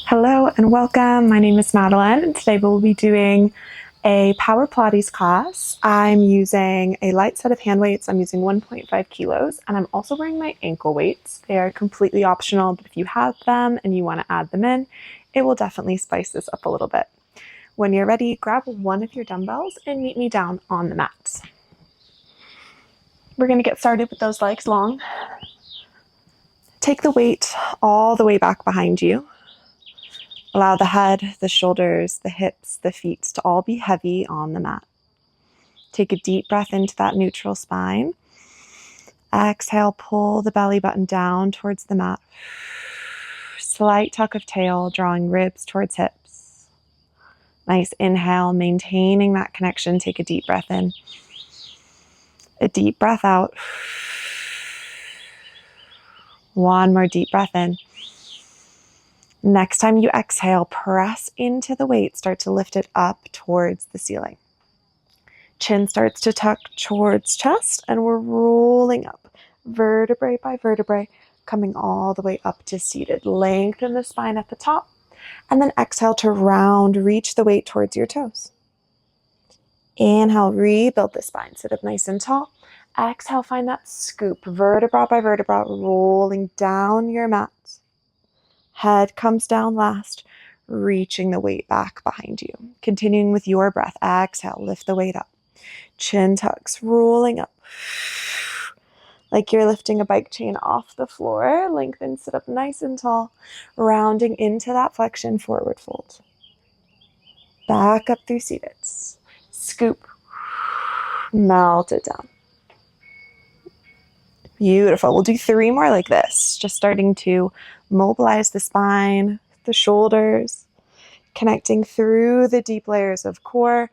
Hello and welcome. My name is Madeline, and today we'll be doing a Power Pilates class. I'm using a light set of hand weights. I'm using 1.5 kilos, and I'm also wearing my ankle weights. They are completely optional, but if you have them and you want to add them in, it will definitely spice this up a little bit. When you're ready, grab one of your dumbbells and meet me down on the mats. We're going to get started with those legs long. Take the weight all the way back behind you. Allow the head, the shoulders, the hips, the feet to all be heavy on the mat. Take a deep breath into that neutral spine. Exhale, pull the belly button down towards the mat. Slight tuck of tail, drawing ribs towards hips. Nice inhale, maintaining that connection. Take a deep breath in. A deep breath out. One more deep breath in. Next time you exhale, press into the weight. Start to lift it up towards the ceiling. Chin starts to tuck towards chest, and we're rolling up, vertebrae by vertebrae, coming all the way up to seated. Lengthen the spine at the top, and then exhale to round, reach the weight towards your toes. Inhale, rebuild the spine, sit up nice and tall. Exhale, find that scoop, vertebra by vertebra, rolling down your mat. Head comes down last, reaching the weight back behind you. Continuing with your breath, exhale, lift the weight up. Chin tucks, rolling up. Like you're lifting a bike chain off the floor. Lengthen, sit up nice and tall, rounding into that flexion, forward fold. Back up through seated. Scoop, melt it down. Beautiful. We'll do 3 more like this, just starting to mobilize the spine, the shoulders, connecting through the deep layers of core.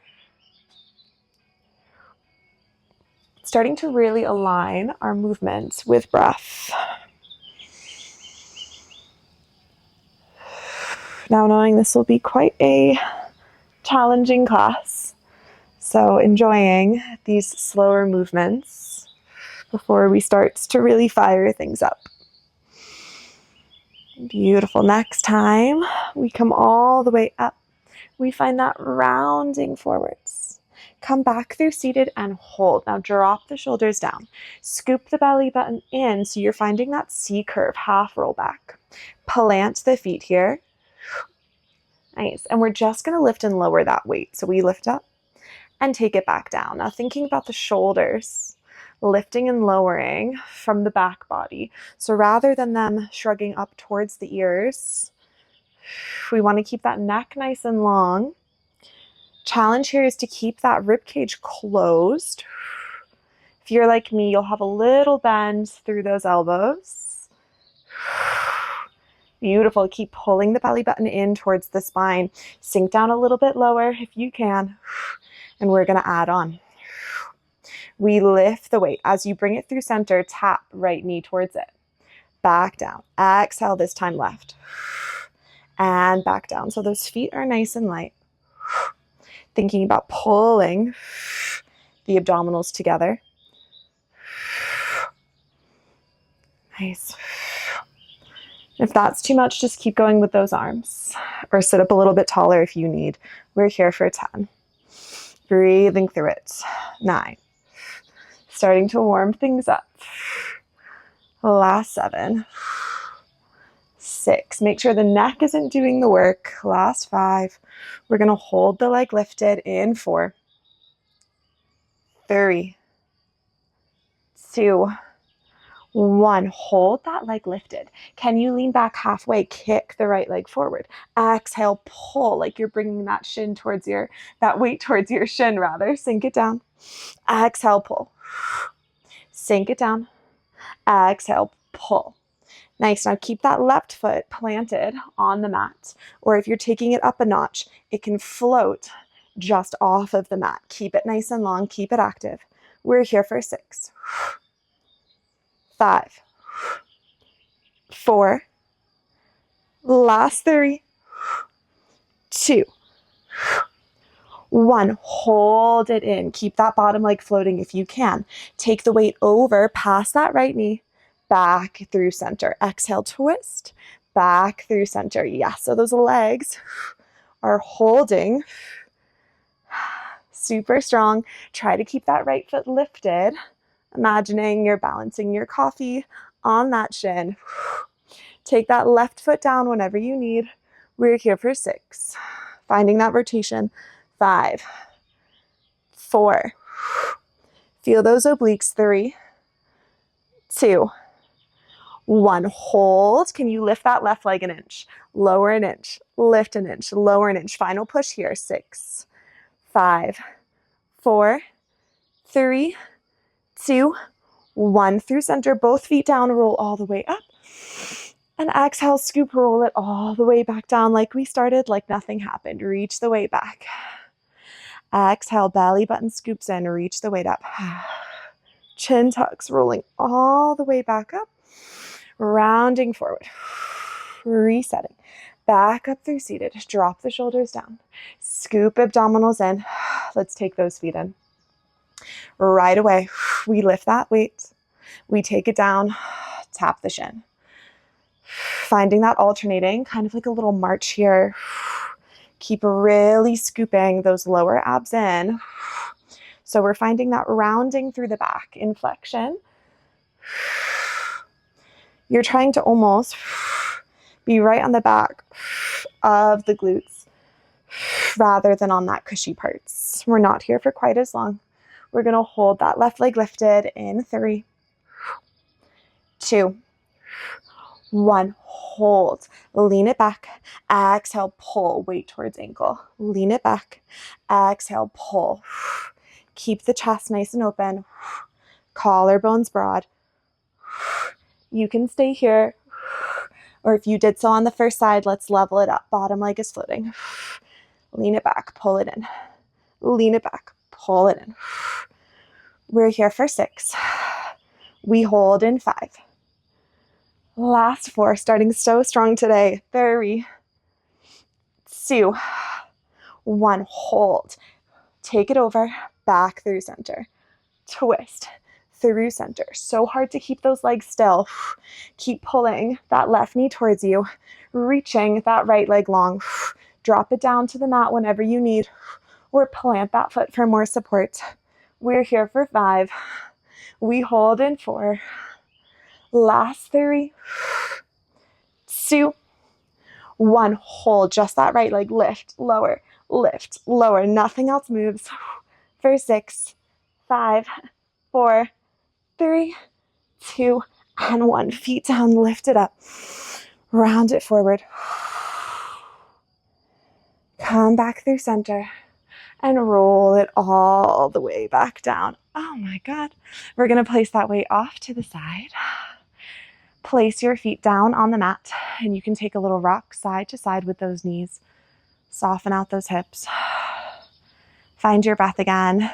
Starting to really align our movements with breath. Now knowing this will be quite a challenging class, so enjoying these slower movements before we start to really fire things up. Beautiful. Next time we come all the way up, we find that rounding forwards. Come back through seated and hold. Now drop the shoulders down. Scoop the belly button in so you're finding that C curve, half roll back. Plant the feet here. Nice. And we're just going to lift and lower that weight. So we lift up and take it back down. Now thinking about the shoulders, lifting and lowering from the back body. So rather than them shrugging up towards the ears, we want to keep that neck nice and long. Challenge here is to keep that rib cage closed. If you're like me, you'll have a little bend through those elbows. Beautiful. Keep pulling the belly button in towards the spine. Sink down a little bit lower if you can. And we're going to add on. We lift the weight. As you bring it through center, tap right knee towards it. Back down. Exhale, this time left. And back down. So those feet are nice and light. Thinking about pulling the abdominals together. Nice. If that's too much, just keep going with those arms. Or sit up a little bit taller if you need. We're here for 10. Breathing through it. 9. Starting to warm things up. Last 7. 6. Make sure the neck isn't doing the work. Last 5. We're going to hold the leg lifted in 4. 3. 2. 1. Hold that leg lifted. Can you lean back halfway? Kick the right leg forward. Exhale, pull like you're bringing that weight towards your shin rather. Sink it down. Exhale, pull. Sink it down. Exhale, pull. Nice. Now keep that left foot planted on the mat. Or if you're taking it up a notch, it can float just off of the mat. Keep it nice and long. Keep it active. We're here for 6. 5. 4. Last 3. 2. 1. Hold it in. Keep that bottom leg floating if you can. Take the weight over, past that right knee, back through center. Exhale, twist. back through center. Yeah, so those legs are holding super strong. Try to keep that right foot lifted. Imagining you're balancing your coffee on that shin. Take that left foot down whenever you need. We're here for 6. Finding that rotation. 5, 4. Feel those obliques. 3, 2, 1. Hold. Can you lift that left leg an inch? Lower an inch. Lift an inch. Lower an inch. Final push here. 6, 5, 4, 3, 2, 1. Through center. Both feet down. Roll all the way up. And exhale, scoop, roll it all the way back down like we started, like nothing happened. Reach the weight back. Exhale, belly button scoops in, reach the weight up. Chin tucks, rolling all the way back up. Rounding forward. Resetting. Back up through seated. Drop the shoulders down. Scoop abdominals in. Let's take those feet in. Right away, we lift that weight. We take it down. Tap the shin. Finding that alternating, kind of like a little march here. Keep really scooping those lower abs in. So we're finding that rounding through the back, inflection. You're trying to almost be right on the back of the glutes rather than on that cushy parts. We're not here for quite as long. We're going to hold that left leg lifted in 3, 2, 1. Hold. Lean it back. Exhale, pull. Weight towards ankle. Lean it back. Exhale, pull. Keep the chest nice and open. Collarbones broad. You can stay here. Or if you did so on the first side, let's level it up. Bottom leg is floating. Lean it back. Pull it in. Lean it back. Pull it in. We're here for 6. We hold in 5. Last 4, starting so strong today. 3, 2, 1. Hold. Take it over, back through center. Twist through center. So hard to keep those legs still. Keep pulling that left knee towards you, reaching that right leg long. Drop it down to the mat whenever you need, or plant that foot for more support. We're here for 5. We hold in 4. Last 3, 2, 1. Hold. Just that right leg. Lift, lower, nothing else moves. For 6, 5, 4, 3, 2, and 1. Feet down, lift it up. Round it forward. Come back through center and roll it all the way back down. Oh my God. We're going to place that weight off to the side. Place your feet down on the mat, and you can take a little rock side to side with those knees. Soften out those hips. Find your breath again.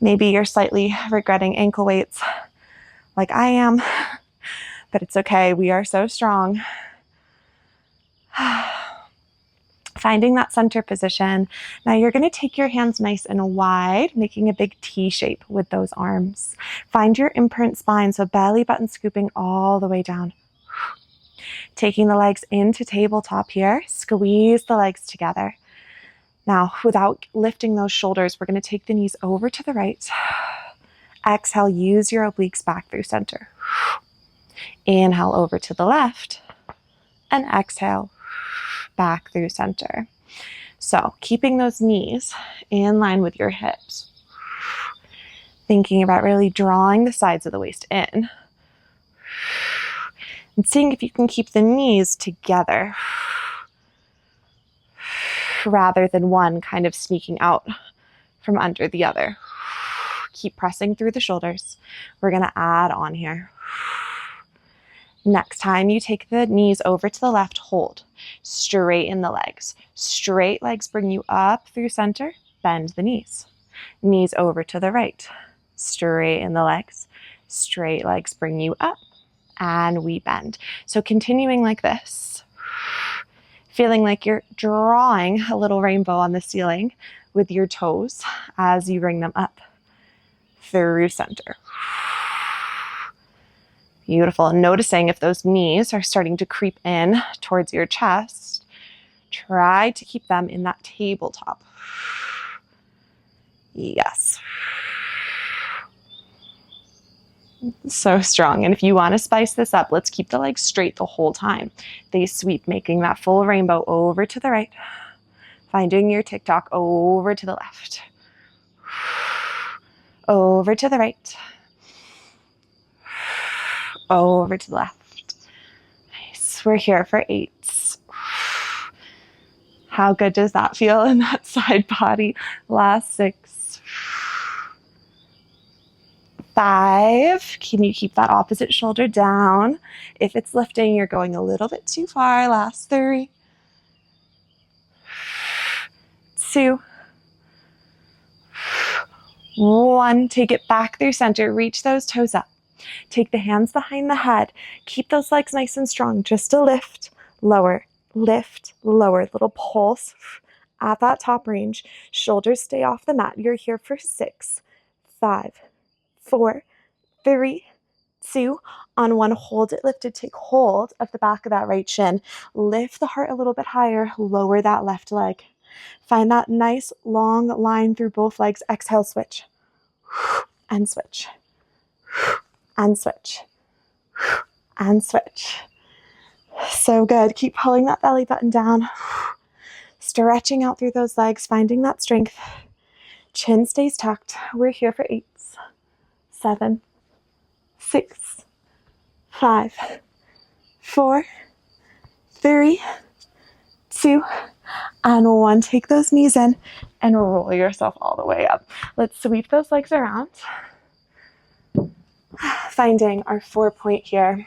Maybe you're slightly regretting ankle weights like I am, but it's okay. We are so strong. Finding that center position. Now you're going to take your hands nice and wide, making a big T shape with those arms. Find your imprint spine, so belly button scooping all the way down. Taking the legs into tabletop here, squeeze the legs together. Now, without lifting those shoulders, we're going to take the knees over to the right. Exhale, use your obliques back through center. Inhale over to the left, and exhale back through center. So keeping those knees in line with your hips. Thinking about really drawing the sides of the waist in. And seeing if you can keep the knees together rather than one kind of sneaking out from under the other. Keep pressing through the shoulders. We're going to add on here. Next time you take the knees over to the left, hold. Straighten the legs. Straight legs bring you up through center. Bend the knees. Knees over to the right. Straighten the legs. Straight legs bring you up. And we bend. So continuing like this. Feeling like you're drawing a little rainbow on the ceiling with your toes as you bring them up through center. Beautiful. Noticing if those knees are starting to creep in towards your chest, try to keep them in that tabletop. Yes. So strong. And if you want to spice this up, let's keep the legs straight the whole time. They sweep, making that full rainbow over to the right. Finding your tick-tock over to the left. Over to the right. Over to the left. Nice. We're here for 8. How good does that feel in that side body? Last 6. 5. Can you keep that opposite shoulder down? If it's lifting, you're going a little bit too far. Last 3. 2. 1. Take it back through center. Reach those toes up. Take the hands behind the head. Keep those legs nice and strong. Just a lift, lower, little pulse at that top range. Shoulders stay off the mat. You're here for 6, 5, 4, 3, 2. On 1, hold it lifted. Take hold of the back of that right shin. Lift the heart a little bit higher. Lower that left leg. Find that nice long line through both legs. Exhale, switch. And switch. And switch. And switch. So good. Keep pulling that belly button down. Stretching out through those legs, finding that strength. Chin stays tucked. We're here for 8, 7, 6, 5, 4, 3, 2, and 1. Take those knees in and roll yourself all the way up. Let's sweep those legs around. Finding our 4-point here.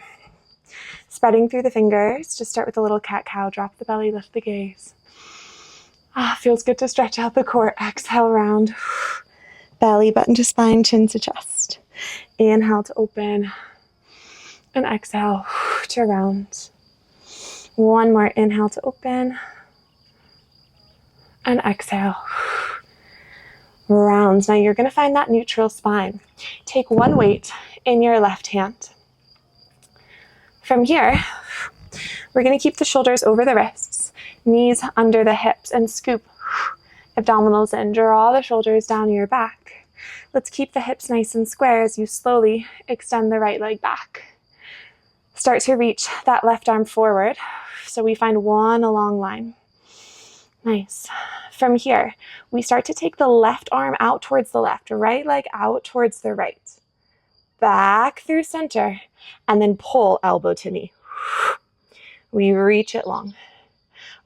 Spreading through the fingers. Just start with a little cat-cow. Drop the belly, lift the gaze. Feels good to stretch out the core. Exhale, round. Belly button to spine, chin to chest. Inhale to open. And exhale to round. 1 more. Inhale to open. And exhale. Round. Now you're going to find that neutral spine. Take 1 weight in your left hand. From here, we're going to keep the shoulders over the wrists, knees under the hips, and scoop abdominals in. Draw the shoulders down your back. Let's keep the hips nice and square as you slowly extend the right leg back. Start to reach that left arm forward. So we find 1 long line. Nice. From here, we start to take the left arm out towards the left, right leg out towards the right. Back through center, and then pull elbow to knee. We reach it long.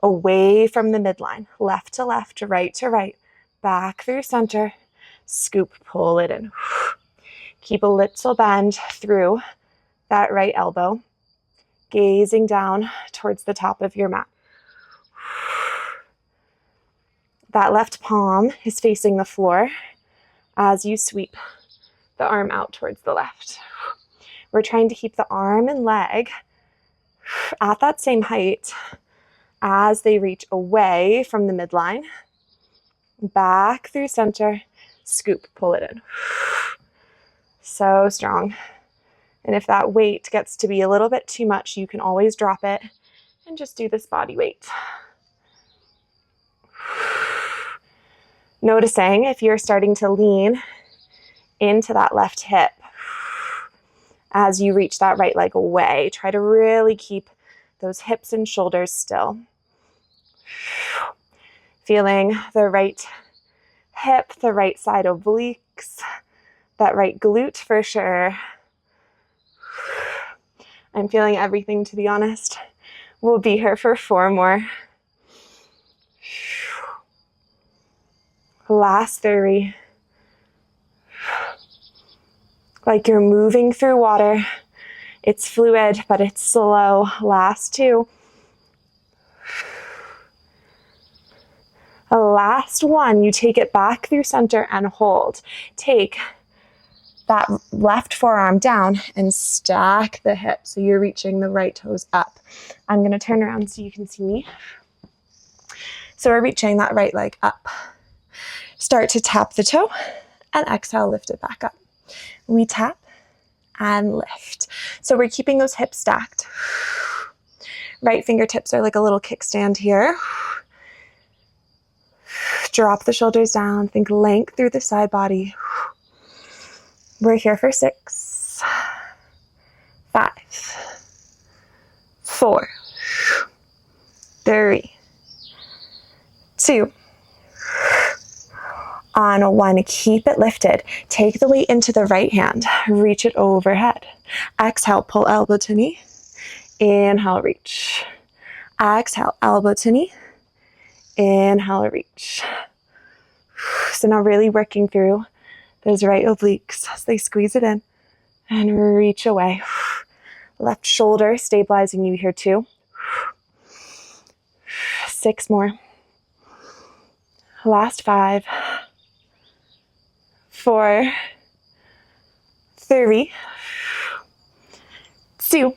Away from the midline, left to left, right to right, back through center, scoop, pull it in. Keep a little bend through that right elbow, gazing down towards the top of your mat. That left palm is facing the floor as you sweep the arm out towards the left. We're trying to keep the arm and leg at that same height as they reach away from the midline. Back through center, scoop, pull it in. So strong. And if that weight gets to be a little bit too much, you can always drop it and just do this body weight. Noticing if you're starting to lean into that left hip as you reach that right leg away. Try to really keep those hips and shoulders still. Feeling the right hip, the right side obliques, that right glute for sure. I'm feeling everything, to be honest. We'll be here for 4 more. Last 3. Like you're moving through water. It's fluid, but it's slow. Last 2. A last 1, you take it back through center and hold. Take that left forearm down and stack the hips so you're reaching the right toes up. I'm going to turn around so you can see me. So we're reaching that right leg up. Start to tap the toe and exhale, lift it back up. We tap and lift. So we're keeping those hips stacked. Right fingertips are like a little kickstand here. Drop the shoulders down. Think length through the side body. We're here for 6, 5, 4, 3, 2. On 1, keep it lifted. Take the weight into the right hand. Reach it overhead. Exhale, pull elbow to knee. Inhale, reach. Exhale, elbow to knee. Inhale, reach. So now really working through those right obliques as they squeeze it in and reach away. Left shoulder stabilizing you here too. 6 more. Last 5, 4, 3, 2,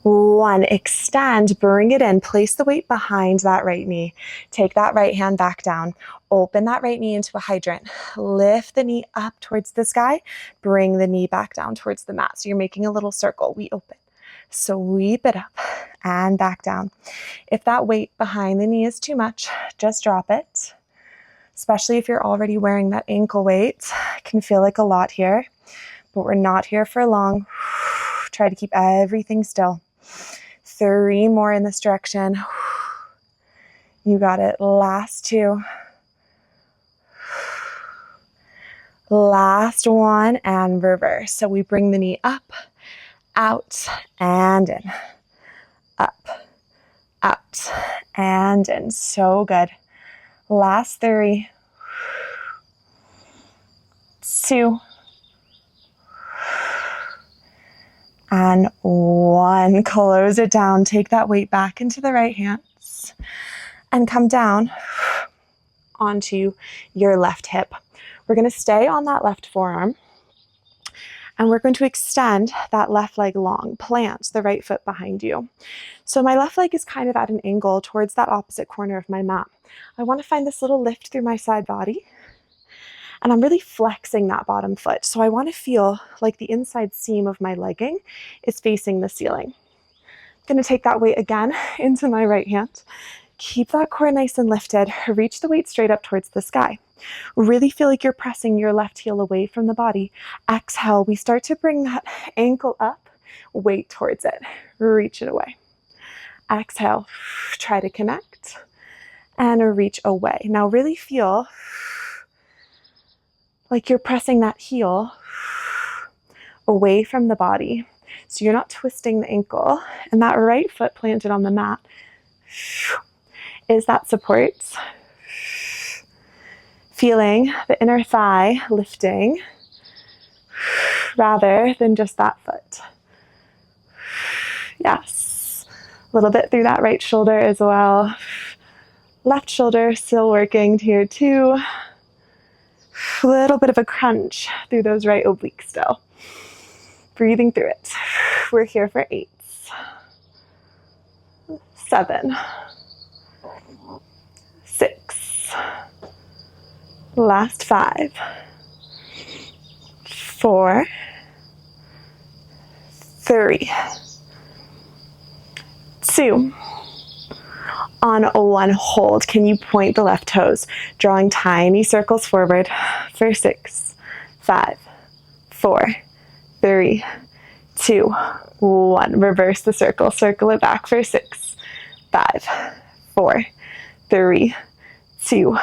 1. Extend, bring it in, place the weight behind that right knee. Take that right hand back down. Open that right knee into a hydrant. Lift the knee up towards the sky. Bring the knee back down towards the mat. So you're making a little circle. We open. Sweep it up and back down. If that weight behind the knee is too much, just drop it. Especially if you're already wearing that ankle weight. It can feel like a lot here, but we're not here for long. Try to keep everything still. 3 more in this direction. You got it. Last 2. Last 1 and reverse. So we bring the knee up, out, and in. Up, out, and in. So good. Last 3, 2, and 1. Close it down. Take that weight back into the right hands and come down onto your left hip. We're going to stay on that left forearm and we're going to extend that left leg long. Plant the right foot behind you. So my left leg is kind of at an angle towards that opposite corner of my mat. I want to find this little lift through my side body. And I'm really flexing that bottom foot. So I want to feel like the inside seam of my legging is facing the ceiling. I'm going to take that weight again into my right hand. Keep that core nice and lifted. Reach the weight straight up towards the sky. Really feel like you're pressing your left heel away from the body. Exhale, we start to bring that ankle up, weight towards it. Reach it away. Exhale, try to connect and reach away. Now really feel like you're pressing that heel away from the body. So you're not twisting the ankle, and that right foot planted on the mat is that support. Feeling the inner thigh lifting rather than just that foot. Yes. A little bit through that right shoulder as well. Left shoulder still working here too. A little bit of a crunch through those right obliques still. Breathing through it. We're here for 8, 7, 6. Last 5, 4, 3, 2. On 1, hold. Can you point the left toes? Drawing tiny circles forward for 6, 5, 4, 3, 2, 1. Reverse the circle. Circle it back for 6, 5, 4, 3, 2,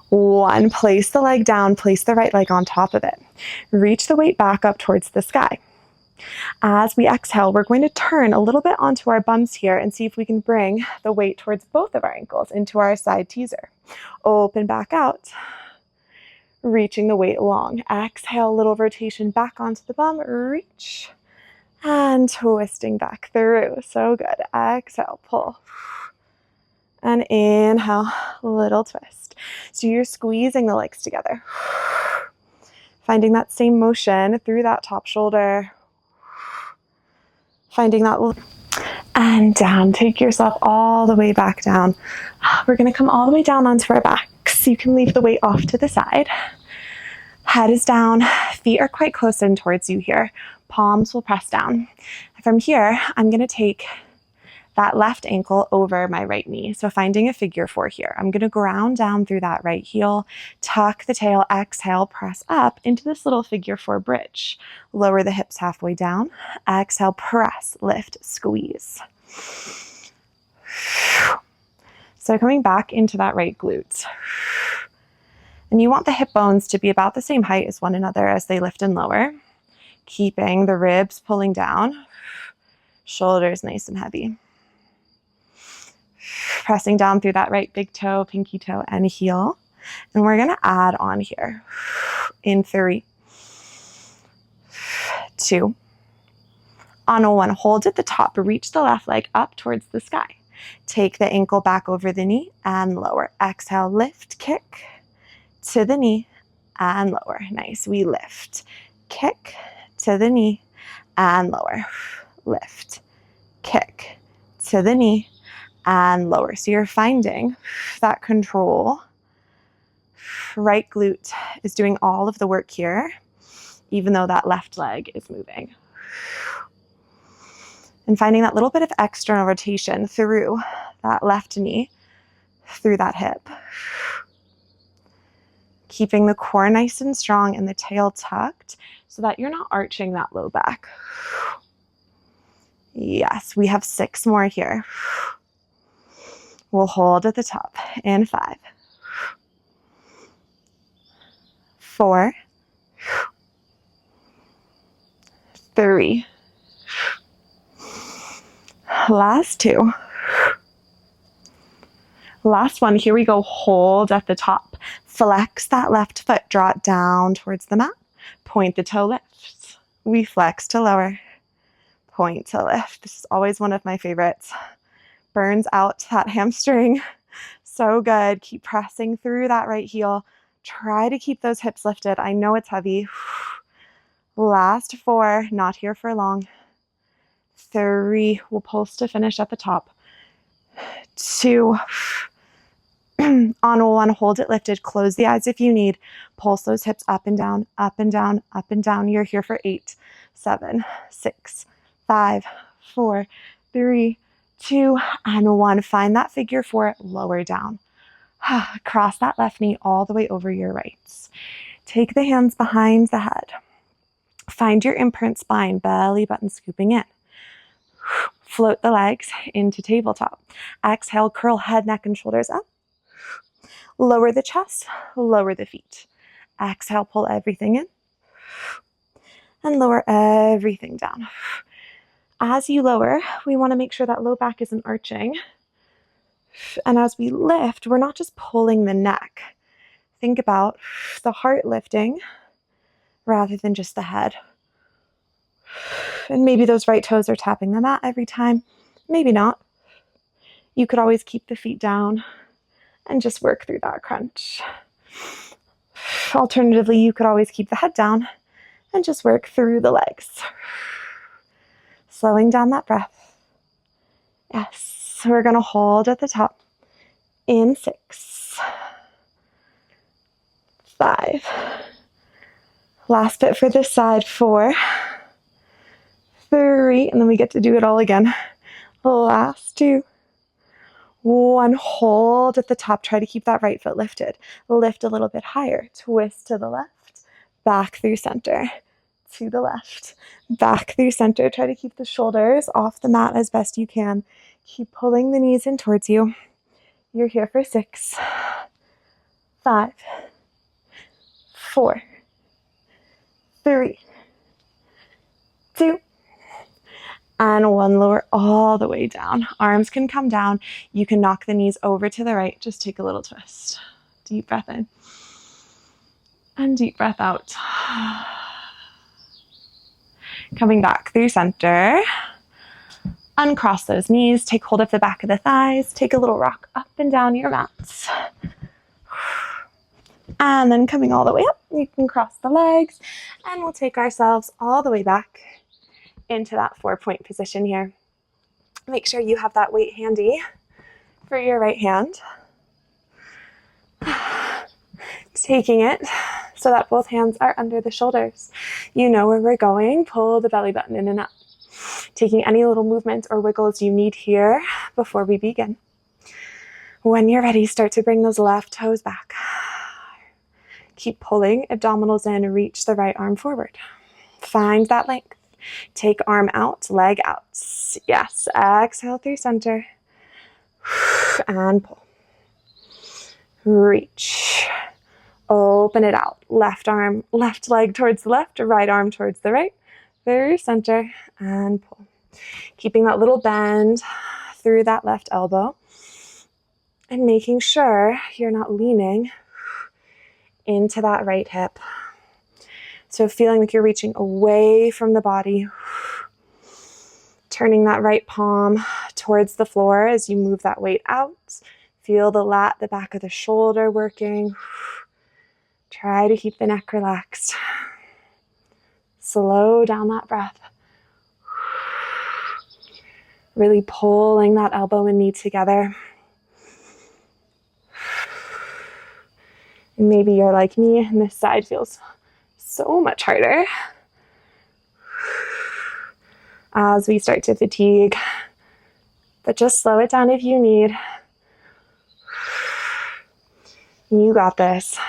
1. Place the leg down. Place the right leg on top of it. Reach the weight back up towards the sky. As we exhale, we're going to turn a little bit onto our bums here and see if we can bring the weight towards both of our ankles into our side teaser. Open back out, reaching the weight long. Exhale, little rotation back onto the bum, reach, and twisting back through. So good. Exhale, pull, and inhale, little twist. So you're squeezing the legs together, finding that same motion through that top shoulder. Finding that, and down. Take yourself all the way back down. We're going to come all the way down onto our backs. You can leave the weight off to the side. Head is down, feet are quite close in towards you here. Palms will press down. From here, I'm going to take that left ankle over my right knee. So finding a figure 4 here. I'm going to ground down through that right heel, tuck the tail, exhale, press up into this little figure 4 bridge. Lower the hips halfway down. Exhale, press, lift, squeeze. So coming back into that right glute. And you want the hip bones to be about the same height as one another as they lift and lower. Keeping the ribs pulling down. Shoulders nice and heavy. Pressing down through that right big toe, pinky toe, and heel. And we're going to add on here in 3, 2. On a 1, hold at the top, reach the left leg up towards the sky. Take the ankle back over the knee and lower. Exhale, lift, kick to the knee and lower. Nice. We lift, kick to the knee and lower. Lift, kick to the knee and lower. So you're finding that control. Right glute is doing all of the work here, even though that left leg is moving. And finding that little bit of external rotation through that left knee, through that hip. Keeping the core nice and strong and the tail tucked so that you're not arching that low back. Yes, we have 6 more here. We'll hold at the top in 5, 4, 3. Last 2. Last 1. Here we go. Hold at the top. Flex that left foot. Draw it down towards the mat. Point the toe, lift. We flex to lower. Point to lift. This is always one of my favorites. Burns out that hamstring. So good. Keep pressing through that right heel. Try to keep those hips lifted. I know it's heavy. Last 4. Not here for long. 3. We'll pulse to finish at the top. 2. On 1, hold it lifted. Close the eyes if you need. Pulse those hips up and down, up and down, up and down. You're here for 8, 7, 6, 5, 4, 3, 2, and 1. Find that figure 4, lower down. Cross that left knee all the way over your right. Take the hands behind the head. Find your imprint spine, belly button scooping in. Float the legs into tabletop. Exhale, curl head, neck, and shoulders up. Lower the chest, lower the feet. Exhale, pull everything in. And lower everything down. As you lower, we want to make sure that low back isn't arching. And as we lift, we're not just pulling the neck. Think about the heart lifting rather than just the head. And maybe those right toes are tapping the mat every time. Maybe not. You could always keep the feet down and just work through that crunch. Alternatively, you could always keep the head down and just work through the legs. Slowing down that breath. Yes, we're going to hold at the top in 6, 5. Last bit for this side, 4, 3, and then we get to do it all again. Last 2, 1. Hold at the top. Try to keep that right foot lifted. Lift a little bit higher. Twist to the left. Back through center. To the left. Back through center. Try to keep the shoulders off the mat as best you can. Keep pulling the knees in towards you. You're here for 6, 5, 4, 3, 2, and 1. Lower all the way down. Arms can come down. You can knock the knees over to the right. Just take a little twist. Deep breath in. And deep breath out. Coming back through center. Uncross those knees. Take hold of the back of the thighs. Take a little rock up and down your mats. And then coming all the way up, you can cross the legs. And we'll take ourselves all the way back into that 4-point position here. Make sure you have that weight handy for your right hand. Taking it so that both hands are under the shoulders. You know where we're going. Pull the belly button in and up. Taking any little movements or wiggles you need here before we begin. When you're ready, start to bring those left toes back. Keep pulling, abdominals in, reach the right arm forward. Find that length. Take arm out, leg out. Yes, exhale through center. And pull. Reach. Open it out. Left arm, left leg towards the left, right arm towards the right. Through center and pull. Keeping that little bend through that left elbow. And making sure you're not leaning into that right hip. So feeling like you're reaching away from the body. Turning that right palm towards the floor as you move that weight out. Feel the lat, the back of the shoulder working. Try to keep the neck relaxed. Slow down that breath. Really pulling that elbow and knee together. And maybe you're like me and this side feels so much harder as we start to fatigue. But just slow it down if you need. You got this.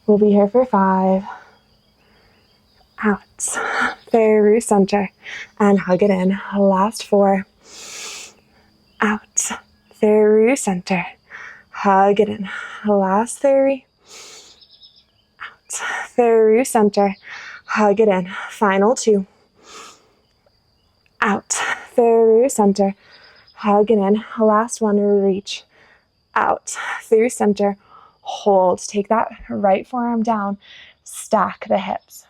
We'll be here for 5. Out. Through center. And hug it in. Last 4. Out. Through center. Hug it in. Last 3. Out. Through center. Hug it in. Final 2. Out. Through center. Hug it in. Last 1. Reach. Out. Through center. Hold. Take that right forearm down. Stack the hips.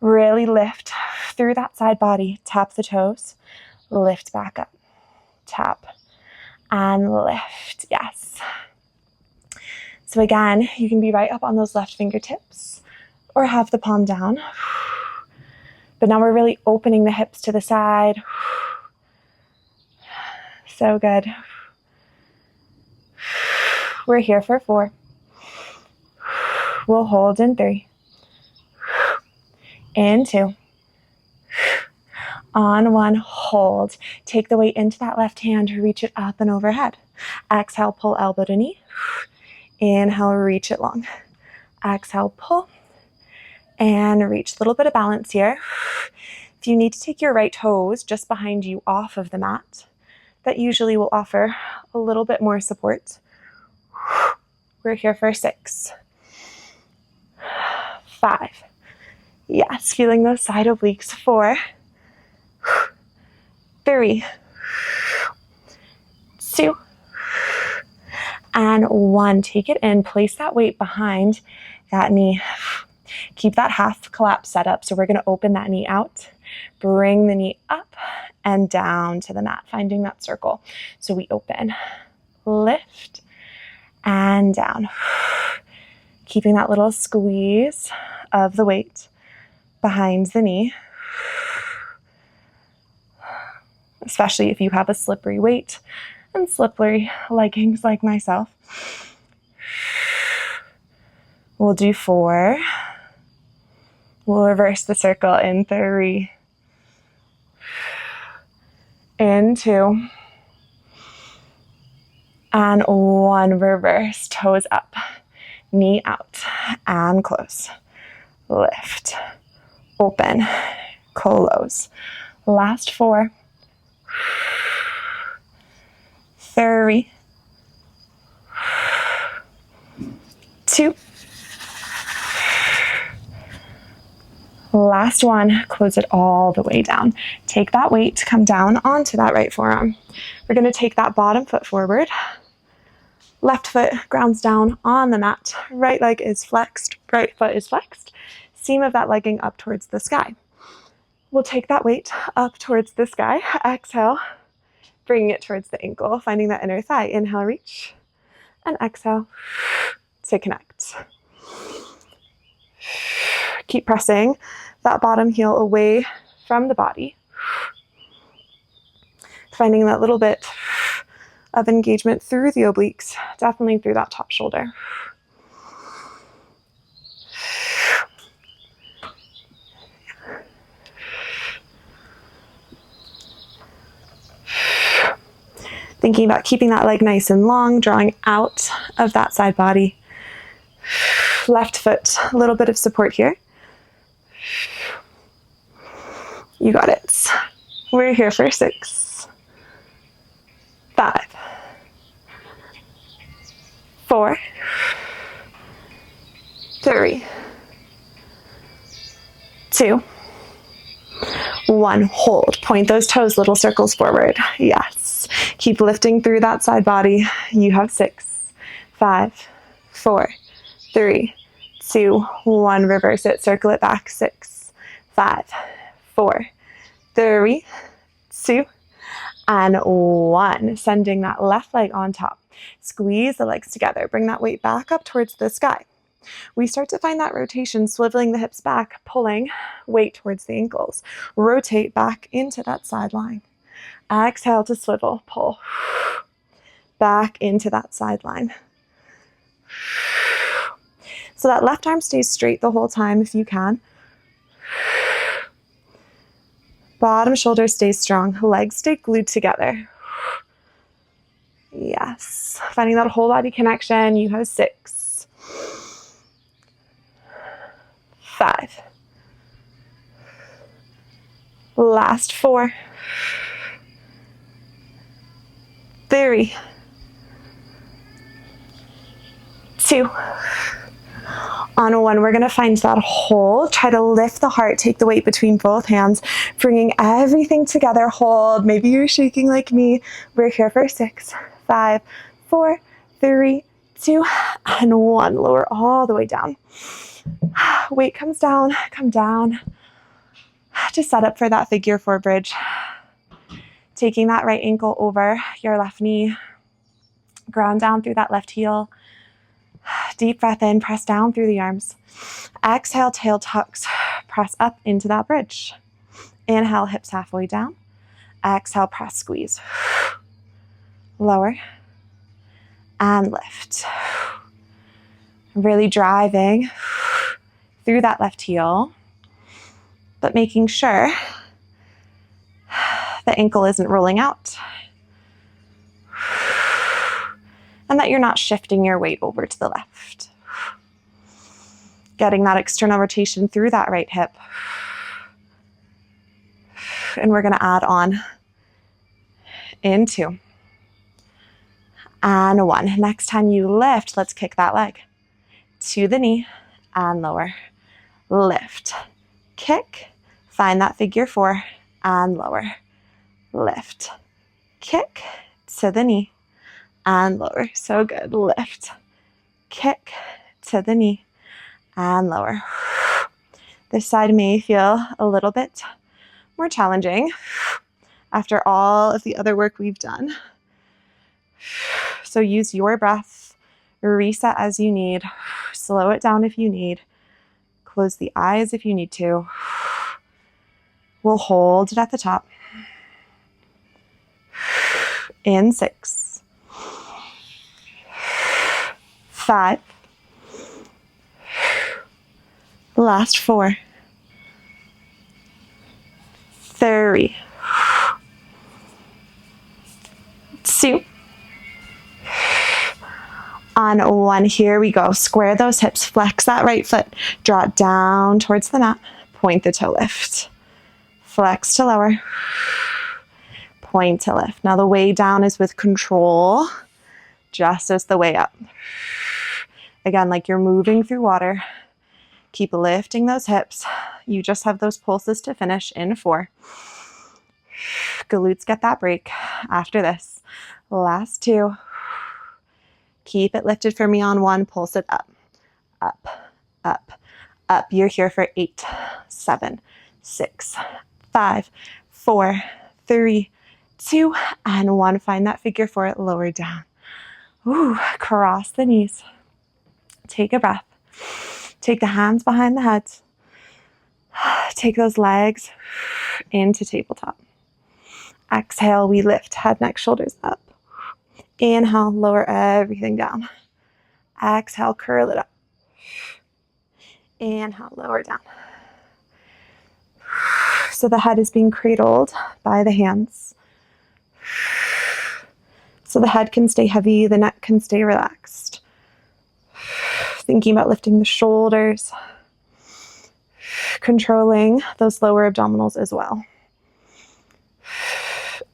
Really lift through that side body. Tap the toes. Lift back up. Tap and lift. Yes. So again, you can be right up on those left fingertips or have the palm down. But now we're really opening the hips to the side. So good. We're here for 4. We'll hold in 3. In 2. On 1, hold. Take the weight into that left hand, reach it up and overhead. Exhale, pull elbow to knee. Inhale, reach it long. Exhale, pull. And reach. A little bit of balance here. If you need to take your right toes just behind you off of the mat, that usually will offer a little bit more support. We're here for 6. 5. Yes, feeling those side obliques. 4. 3. 2. And 1. Take it in. Place that weight behind that knee. Keep that half collapse set up. So we're going to open that knee out. Bring the knee up and down to the mat, finding that circle. So we open, lift, and down. Keeping that little squeeze of the weight behind the knee. Especially if you have a slippery weight and slippery leggings like myself. We'll do 4. We'll reverse the circle in 3. In 2. And 1. Reverse. Toes up. Knee out. And close. Lift. Open. Close. Last 4. 3. 2. Last 1, close it all the way down. Take that weight, come down onto that right forearm. We're going to take that bottom foot forward. Left foot grounds down on the mat. Right leg is flexed, right foot is flexed. Seam of that legging up towards the sky. We'll take that weight up towards the sky. Exhale, bringing it towards the ankle, finding that inner thigh. Inhale, reach, and exhale to connect. Keep pressing that bottom heel away from the body. Finding that little bit of engagement through the obliques, definitely through that top shoulder. Thinking about keeping that leg nice and long, drawing out of that side body. Left foot, a little bit of support here. You got it. We're here for 6, 5, 4, 3, 2, 1. Hold. Point those toes, little circles forward. Yes. Keep lifting through that side body. You have 6, 5, 4, 3, 2, 1. Reverse it. Circle it back. 6, 5, 4, 3, 2, and 1. Sending that left leg on top. Squeeze the legs together. Bring that weight back up towards the sky. We start to find that rotation, swiveling the hips back, pulling weight towards the ankles. Rotate back into that side line. Exhale to swivel, pull. Back into that side line. So that left arm stays straight the whole time if you can. Bottom shoulder stays strong. Legs stay glued together. Yes. Finding that whole body connection. You have 6, 5. Last 4, 3, 2. On 1, we're going to find that hold. Try to lift the heart, take the weight between both hands, bringing everything together. Hold. Maybe you're shaking like me. We're here for 6, 5, 4, 3, 2, and 1. Lower all the way down. Weight comes down, come down. To set up for that figure 4 bridge. Taking that right ankle over your left knee. Ground down through that left heel. Deep breath in, press down through the arms. Exhale, tail tucks, press up into that bridge. Inhale, hips halfway down. Exhale, press, squeeze. Lower and lift. Really driving through that left heel, but making sure the ankle isn't rolling out. And that you're not shifting your weight over to the left. Getting that external rotation through that right hip. And we're going to add on in 2. And 1. Next time you lift, let's kick that leg to the knee and lower. Lift, kick, find that figure 4 and lower. Lift, kick to the knee and lower. So good. Lift, kick to the knee and lower. This side may feel a little bit more challenging after all of the other work we've done. So use your breath, reset as you need, slow it down if you need, close the eyes if you need to. We'll hold it at the top. In 6, 5, last 4, 3, 2, on 1. Here we go. Square those hips, flex that right foot, draw it down towards the mat, point the toe lift, flex to lower, point to lift. Now the way down is with control, just as the way up. Again, like you're moving through water. Keep lifting those hips. You just have those pulses to finish in 4. Glutes get that break after this. Last 2. Keep it lifted for me on 1. Pulse it up, up, up, up. You're here for 8, 7, 6, 5, 4, 3, 2, and 1. Find that figure 4, lower down. Ooh, cross the knees. Take a breath. Take the hands behind the head. Take those legs into tabletop. Exhale, we lift, head, neck, shoulders up. Inhale, lower everything down. Exhale, curl it up. Inhale, lower down. So the head is being cradled by the hands. So the head can stay heavy, the neck can stay relaxed. Thinking about lifting the shoulders, controlling those lower abdominals as well.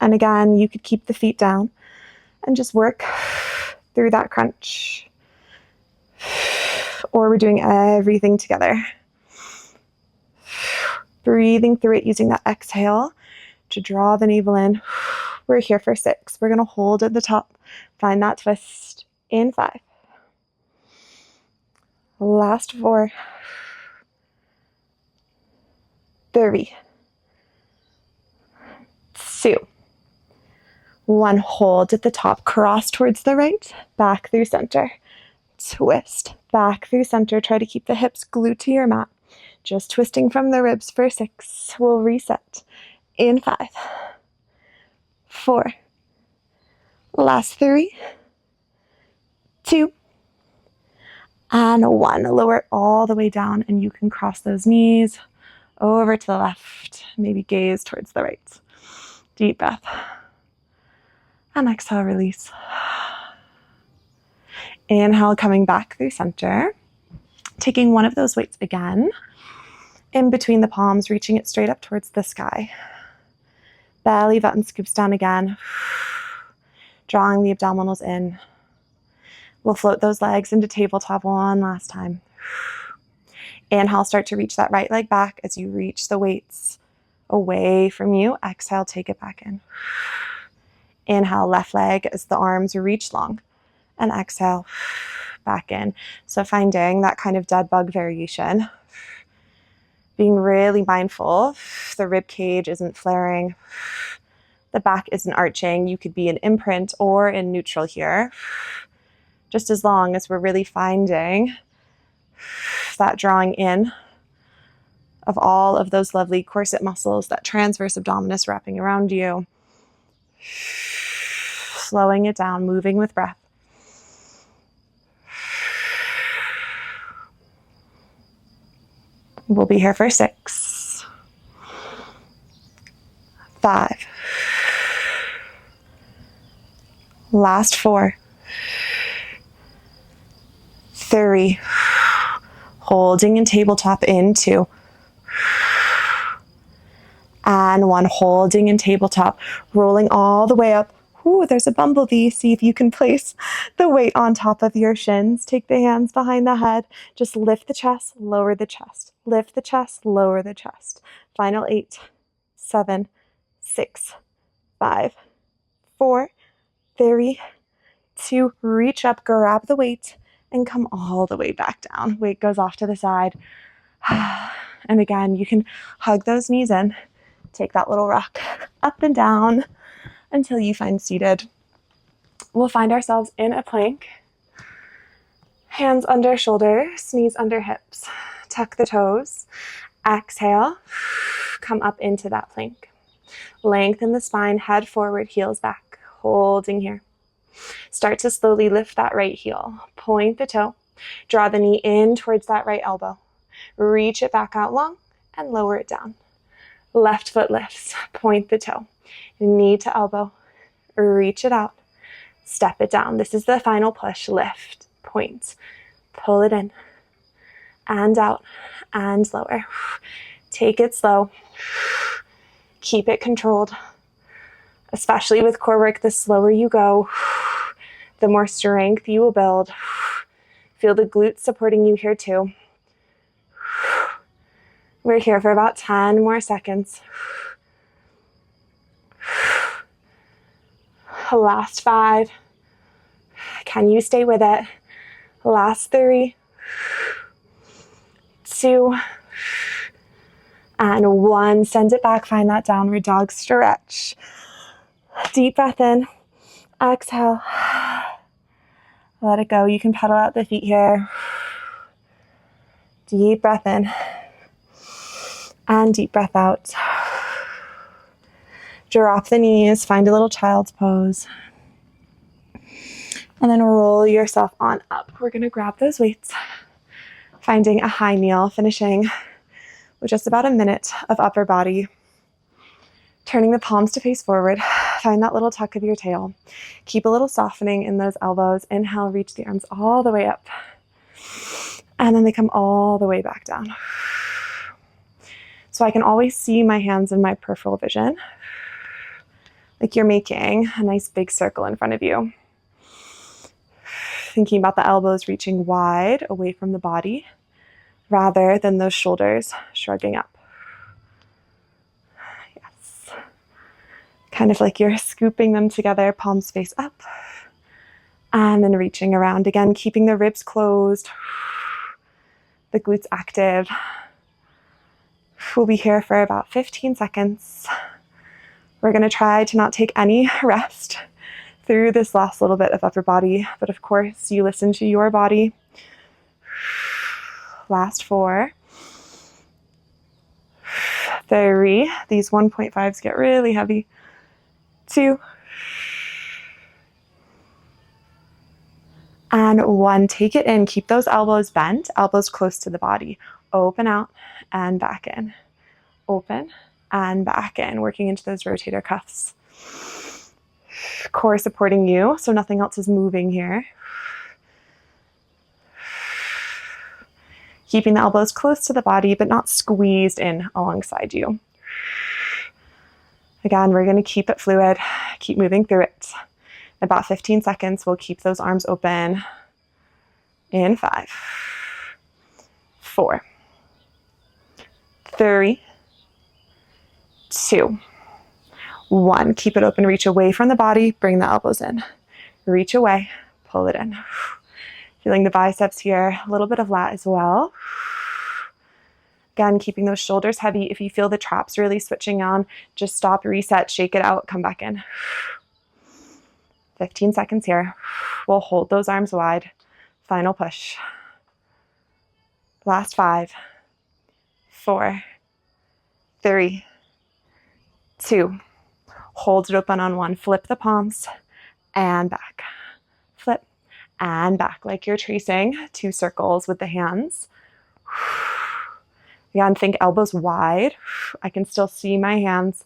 And again, you could keep the feet down and just work through that crunch. Or we're doing everything together. Breathing through it, using that exhale to draw the navel in. We're here for 6. We're going to hold at the top. Find that twist in 5. Last 4. 3. 2. 1. Hold at the top. Cross towards the right. Back through center. Twist. Back through center. Try to keep the hips glued to your mat. Just twisting from the ribs for 6. We'll reset in 5. 4. Last 3. 2. And 1. Lower all the way down, and you can cross those knees over to the left. Maybe gaze towards the right. Deep breath. And exhale, release. Inhale, coming back through center. Taking one of those weights again. In between the palms, reaching it straight up towards the sky. Belly button scoops down again. Drawing the abdominals in. We'll float those legs into tabletop one last time. Inhale, start to reach that right leg back as you reach the weights away from you. Exhale, take it back in. Inhale, left leg as the arms reach long. And exhale, back in. So finding that kind of dead bug variation. Being really mindful. The rib cage isn't flaring. The back isn't arching. You could be in imprint or in neutral here. Just as long as we're really finding that drawing in of all of those lovely corset muscles, that transverse abdominis wrapping around you. Slowing it down, moving with breath. We'll be here for 6. 5. Last 4. 3. Holding in tabletop in 2. And 1. Holding in tabletop. Rolling all the way up. Ooh, there's a bumblebee. See if you can place the weight on top of your shins. Take the hands behind the head. Just lift the chest, lower the chest. Lift the chest, lower the chest. Final 8, 7, 6, 5, 4, 3, 2. Reach up, grab the weight, and come all the way back down. Weight goes off to the side. And again, you can hug those knees in. Take that little rock up and down until you find seated. We'll find ourselves in a plank. Hands under shoulders, knees under hips. Tuck the toes. Exhale. Come up into that plank. Lengthen the spine, head forward, heels back. Holding here. Start to slowly lift that right heel. Point the toe. Draw the knee in towards that right elbow. Reach it back out long and lower it down. Left foot lifts. Point the toe. Knee to elbow. Reach it out. Step it down. This is the final push. Lift. Point. Pull it in. And out. And lower. Take it slow. Keep it controlled. Especially with core work, the slower you go, the more strength you will build. Feel the glutes supporting you here too. We're here for about 10 more seconds. Last 5. Can you stay with it? Last 3, 2, and 1. Send it back. Find that downward dog stretch. Deep breath in. Exhale. Let it go. You can pedal out the feet here. Deep breath in. And deep breath out. Drop the knees. Find a little child's pose. And then roll yourself on up. We're going to grab those weights, finding a high kneel, finishing with just about a minute of upper body. Turning the palms to face forward. Find that little tuck of your tail. Keep a little softening in those elbows. Inhale, reach the arms all the way up. And then they come all the way back down. So I can always see my hands in my peripheral vision, like you're making a nice big circle in front of you. Thinking about the elbows reaching wide away from the body rather than those shoulders shrugging up. Yes. Kind of like you're scooping them together, palms face up. And then reaching around again, keeping the ribs closed, the glutes active. We'll be here for about 15 seconds. We're going to try to not take any rest through this last little bit of upper body, but of course, you listen to your body. Last 4, 3, these 1.5s get really heavy. 2, and 1. Take it in. Keep those elbows bent, elbows close to the body. Open out and back in. Open and back in, working into those rotator cuffs. Core supporting you, so nothing else is moving here. Keeping the elbows close to the body, but not squeezed in alongside you. Again, we're going to keep it fluid, keep moving through it. In about 15 seconds, we'll keep those arms open. In 5, 4, 3, 2, 1. Keep it open, reach away from the body, bring the elbows in. Reach away, pull it in. Feeling the biceps here, a little bit of lat as well. Again, keeping those shoulders heavy. If you feel the traps really switching on, just stop, reset, shake it out, come back in. 15 seconds here. We'll hold those arms wide. Final push. Last 5, 4, 3, 2. Hold it open on 1. Flip the palms and back. Flip and back, like you're tracing 2 circles with the hands. Again, think elbows wide. I can still see my hands.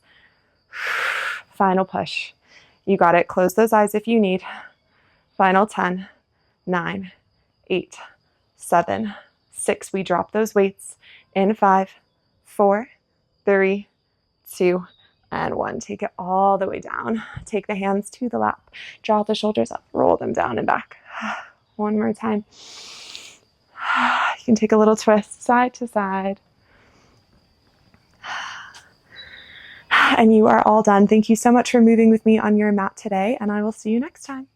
Final push. You got it. Close those eyes if you need. Final 10, 9, 8, 7, 6. We drop those weights in 5, 4, 3, 2, and 1. Take it all the way down. Take the hands to the lap. Draw the shoulders up. Roll them down and back. One more time. You can take a little twist side to side. And you are all done. Thank you so much for moving with me on your mat today, and I will see you next time.